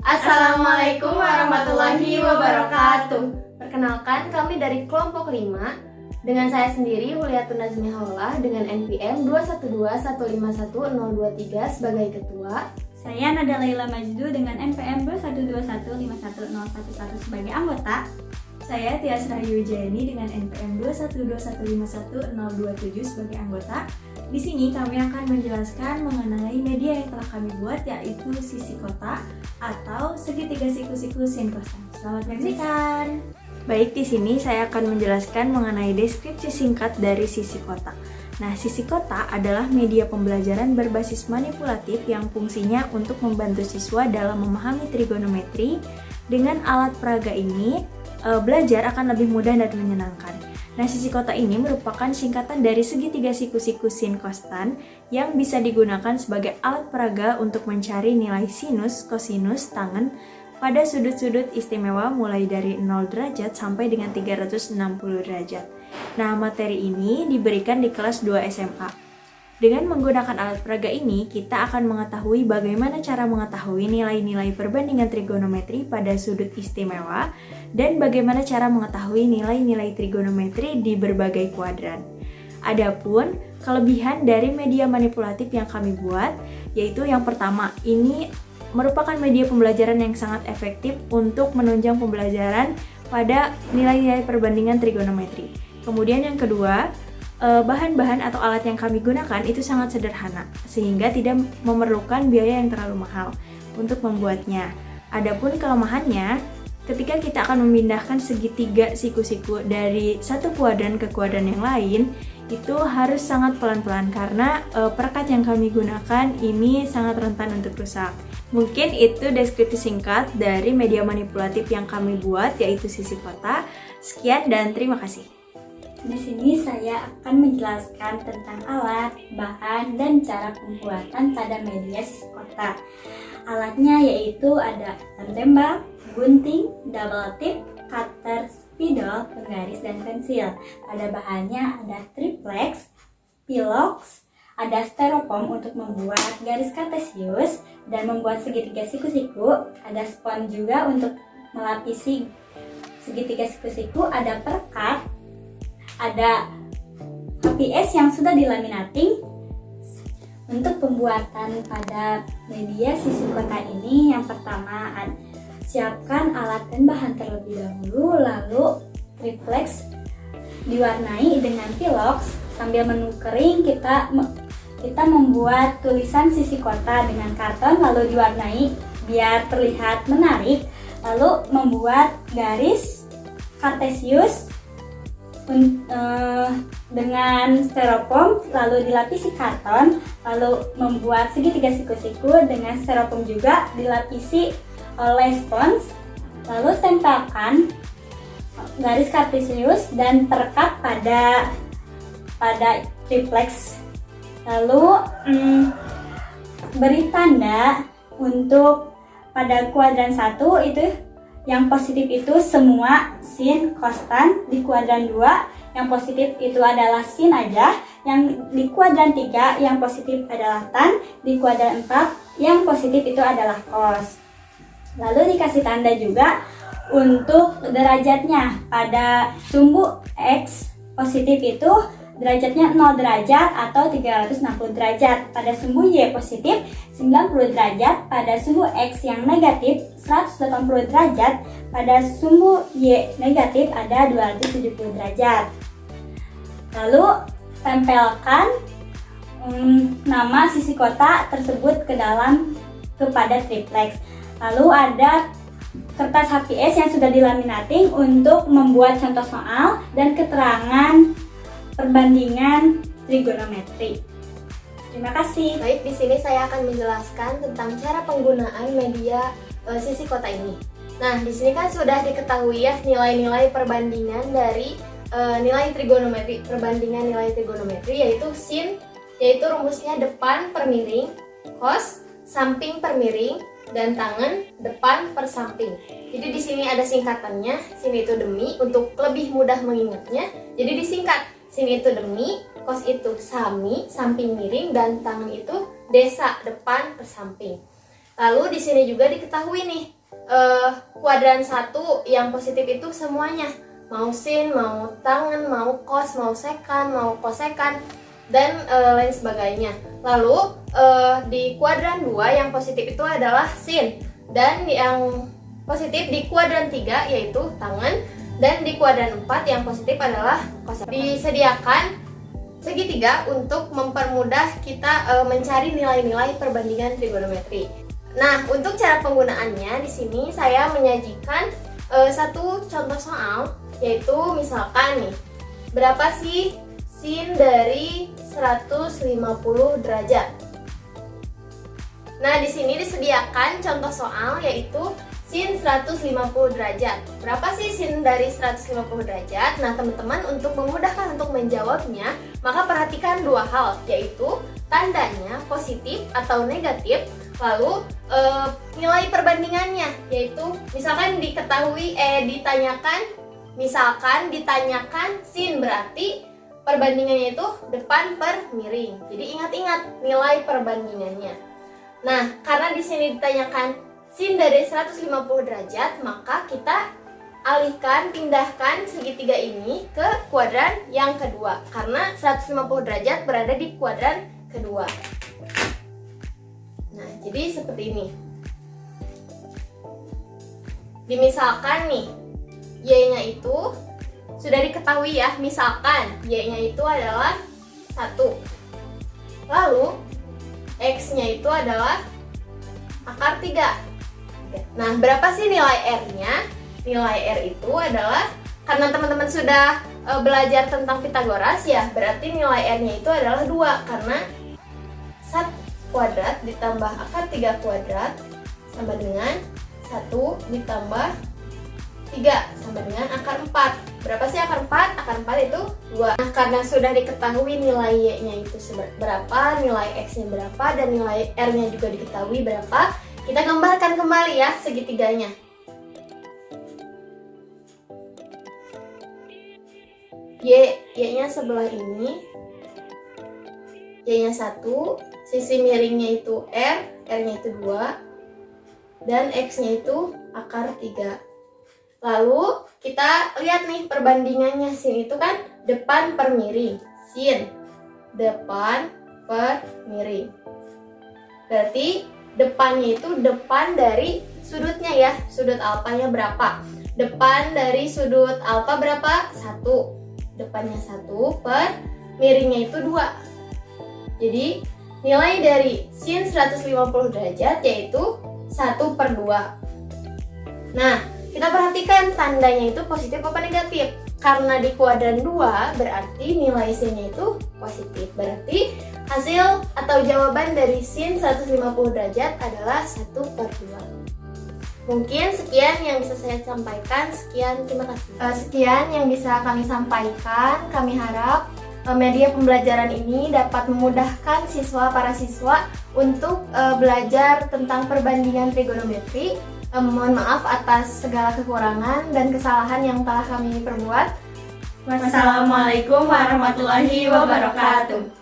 Assalamualaikum warahmatullahi wabarakatuh. Perkenalkan, kami dari kelompok 5 dengan saya sendiri Huliatun Nazmi Haulah dengan NPM 212151023 sebagai ketua. Saya Nada Laila Majdu dengan NPM 212151011 sebagai anggota. Saya Tias Rahayu Jayani dengan NPM 212151027 sebagai anggota. Di sini kami akan menjelaskan mengenai media yang telah kami buat, yaitu Sisi Kota atau segitiga siku-siku sin kosan. Selamat menyaksikan. Baik, di sini saya akan menjelaskan mengenai deskripsi singkat dari Sisi Kota. Nah, Sisi Kota adalah media pembelajaran berbasis manipulatif yang fungsinya untuk membantu siswa dalam memahami trigonometri. Dengan alat peraga ini, belajar akan lebih mudah dan menyenangkan. Nah, Sisi Kota ini merupakan singkatan dari segitiga siku-siku sin kostan yang bisa digunakan sebagai alat peraga untuk mencari nilai sinus, kosinus, tangen pada sudut-sudut istimewa mulai dari 0 derajat sampai dengan 360 derajat. Nah, materi ini diberikan di kelas 2 SMA. Dengan menggunakan alat peraga ini, kita akan mengetahui bagaimana cara mengetahui nilai-nilai perbandingan trigonometri pada sudut istimewa dan bagaimana cara mengetahui nilai-nilai trigonometri di berbagai kuadran. Adapun kelebihan dari media manipulatif yang kami buat, yaitu yang pertama, ini merupakan media pembelajaran yang sangat efektif untuk menunjang pembelajaran pada nilai-nilai perbandingan trigonometri. Kemudian yang kedua, bahan-bahan atau alat yang kami gunakan itu sangat sederhana, sehingga tidak memerlukan biaya yang terlalu mahal untuk membuatnya. Adapun kelemahannya, ketika kita akan memindahkan segitiga siku-siku dari satu kuadran ke kuadran yang lain, itu harus sangat pelan-pelan karena perekat yang kami gunakan ini sangat rentan untuk rusak. Mungkin itu deskripsi singkat dari media manipulatif yang kami buat, yaitu Sisi Kota. Sekian dan terima kasih. Di sini saya akan menjelaskan tentang alat, bahan, dan cara pembuatan pada media Sisi Kota. Alatnya yaitu ada lem tembak, gunting, double tip, cutter, spidol, penggaris, dan pensil. Pada bahannya ada triplex, pilox, ada styrofoam untuk membuat garis kartesius dan membuat segitiga siku-siku, ada spons juga untuk melapisi segitiga siku-siku, ada perekat, ada HPS yang sudah dilaminating. Untuk pembuatan pada media Sisi Kota ini, yang pertama siapkan alat dan bahan terlebih dahulu, lalu triplex diwarnai dengan pilox. Sambil menunggu kering, kita membuat tulisan Sisi Kota dengan karton, lalu diwarnai biar terlihat menarik, lalu membuat garis kartesius dengan styrofoam, lalu dilapisi karton, lalu membuat segitiga siku-siku dengan styrofoam juga dilapisi oleh spons, lalu tempelkan garis kartesius dan perekat pada triplex, lalu beri tanda untuk pada kuadran 1 itu yang positif itu semua sin kostan, di kuadran 2 yang positif itu adalah sin aja, yang di kuadran 3 yang positif adalah tan, di kuadran 4 yang positif itu adalah kos. Lalu dikasih tanda juga untuk derajatnya. Pada sumbu X positif itu derajatnya 0 derajat atau 360 derajat. Pada sumbu Y positif 90 derajat. Pada sumbu X yang negatif 180 derajat. Pada sumbu Y negatif ada 270 derajat. Lalu tempelkan nama Sisi Kota tersebut kepada triplex. Lalu ada kertas HPS yang sudah dilaminating untuk membuat contoh soal dan keterangan perbandingan trigonometri. Terima kasih. Baik, di sini saya akan menjelaskan tentang cara penggunaan media Sisi Kota ini. Nah, di sini kan sudah diketahui ya nilai-nilai perbandingan dari nilai trigonometri, perbandingan nilai trigonometri yaitu sin, yaitu rumusnya depan per miring, cos samping per miring, dan tangan depan per samping. Jadi di sini ada singkatannya, sin itu demi, untuk lebih mudah mengingatnya. Jadi disingkat, sin itu demi, cos itu sami, samping miring, dan tangan itu desa, depan per samping. Lalu di sini juga diketahui nih, kuadran 1 yang positif itu semuanya, mau sin, mau tangen, mau cos, mau sekan, mau kosekan, dan lain sebagainya. Lalu di kuadran 2 yang positif itu adalah sin, dan yang positif di kuadran 3 yaitu tangen, dan di kuadran 4 yang positif adalah kosekan. Disediakan segitiga untuk mempermudah kita mencari nilai-nilai perbandingan trigonometri. Nah, untuk cara penggunaannya di sini saya menyajikan satu contoh soal, yaitu misalkan nih, berapa sih sin dari 150 derajat? Nah, di sini disediakan contoh soal yaitu sin 150 derajat. Berapa sih sin dari 150 derajat? Nah, teman-teman, untuk memudahkan untuk menjawabnya, maka perhatikan dua hal, yaitu tandanya positif atau negatif, lalu nilai perbandingannya, yaitu misalkan ditanyakan sin, berarti perbandingannya itu depan per miring. Jadi ingat-ingat nilai perbandingannya. Nah, karena di sini ditanyakan sin dari 150 derajat, maka kita pindahkan segitiga ini ke kuadran yang kedua, karena 150 derajat berada di kuadran kedua. Nah, jadi seperti ini. Dimisalkan nih, y-nya itu sudah diketahui ya, misalkan y-nya itu adalah 1. Lalu x-nya itu adalah akar 3. Nah, berapa sih nilai R-nya? Nilai R itu adalah, karena teman-teman sudah belajar tentang Pitagoras ya, berarti nilai R-nya itu adalah 2, karena 1 kuadrat ditambah akar 3 kuadrat sama dengan 1 ditambah 3 sama dengan akar 4. Berapa sih akar 4? Akar 4 itu 2. Nah, karena sudah diketahui nilai Y-nya itu berapa, nilai X-nya berapa, dan nilai R-nya juga diketahui berapa, kita gambarkan kembali ya segitiganya. Y-nya sebelah ini, Y-nya 1, sisi miringnya itu R, R-nya itu 2, dan X-nya itu akar 3. Lalu kita lihat nih perbandingannya, sin itu kan depan per miring, sin depan per miring. Berarti depannya itu depan dari sudutnya ya, sudut alfanya berapa? Depan dari sudut alfa berapa? 1. Depannya 1 per miringnya itu 2. Jadi nilai dari sin 150 derajat yaitu 1/2. Nah, kita perhatikan tandanya itu positif apa negatif. Karena di kuadran 2 berarti nilai sin-nya itu positif. Berarti hasil atau jawaban dari sin 150 derajat adalah 1/2. Mungkin sekian yang bisa saya sampaikan. Sekian, terima kasih. Sekian yang bisa kami sampaikan. Kami harap media pembelajaran ini dapat memudahkan para siswa untuk belajar tentang perbandingan trigonometri. Mohon maaf atas segala kekurangan dan kesalahan yang telah kami perbuat. Wassalamualaikum warahmatullahi wabarakatuh.